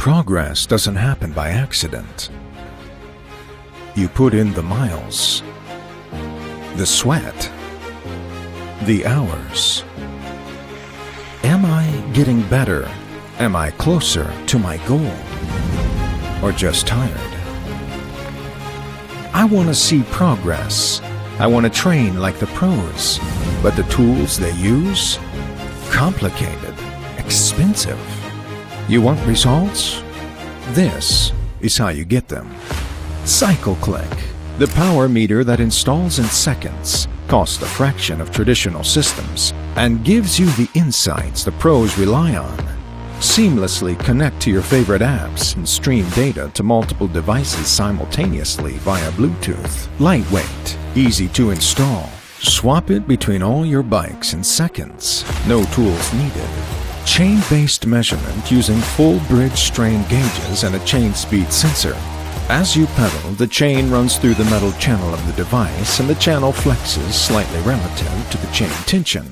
Progress doesn't happen by accident. You put in the miles, the sweat, the hours. Am I getting better? Am I closer to my goal? Or just tired? I want to see progress. I want to train like the pros. But the tools they use? Complicated, expensive. You want results? This is how you get them. CycleClick, the power meter that installs in seconds, costs a fraction of traditional systems, and gives you the insights the pros rely on. Seamlessly connect to your favorite apps and stream data to multiple devices simultaneously via Bluetooth. Lightweight, easy to install. Swap it between all your bikes in seconds. No tools needed. Chain-based measurement using full bridge strain gauges and a chain speed sensor. As you pedal, the chain runs through the metal channel of the device and the channel flexes slightly relative to the chain tension.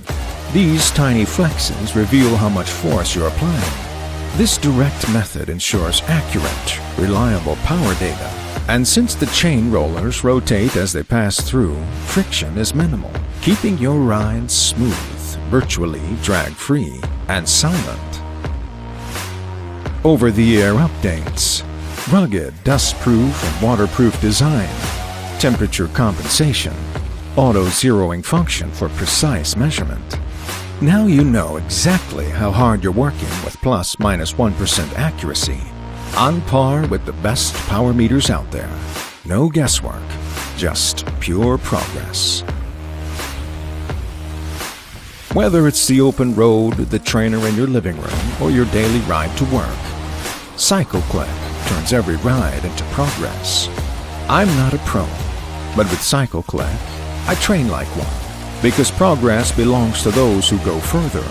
These tiny flexes reveal how much force you're applying. This direct method ensures accurate, reliable power data. And since the chain rollers rotate as they pass through, friction is minimal, keeping your ride smooth, virtually drag-free, and silent. Over-the-air updates. Rugged, dust-proof, and waterproof design. Temperature compensation. Auto-zeroing function for precise measurement. Now you know exactly how hard you're working with ±1% accuracy. On par with the best power meters out there. No guesswork, just pure progress. Whether it's the open road, the trainer in your living room, or your daily ride to work, CycleClick turns every ride into progress. I'm not a pro, but with CycleClick, I train like one, because progress belongs to those who go further.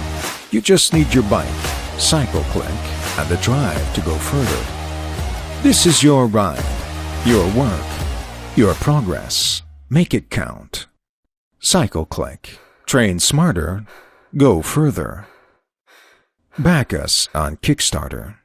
You just need your bike, CycleClick, and the drive to go further. This is your ride, your work, your progress. Make it count. CycleClick. Train smarter, go further. Back us on Kickstarter.